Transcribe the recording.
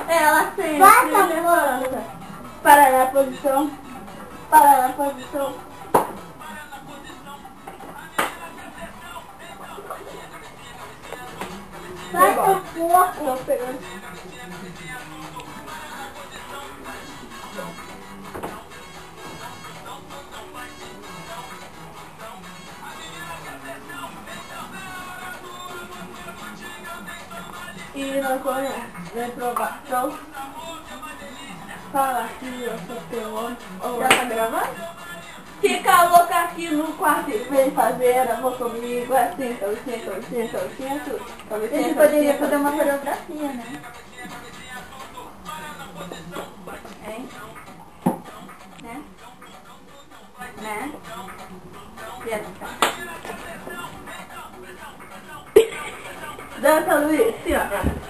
Ela sempre Vai, levanta. Para na posição. Para na posição. Vai, Tapu. Não, pegando. E nós vamos reprovação. Fala aqui, eu sou teu homem. Já tá gravando? Fica louca aqui no quarto e vem fazer amor comigo. Assim, touchinho. A gente poderia fazer uma coreografia, né? Hein? Né? Dança, Luiz, senhora.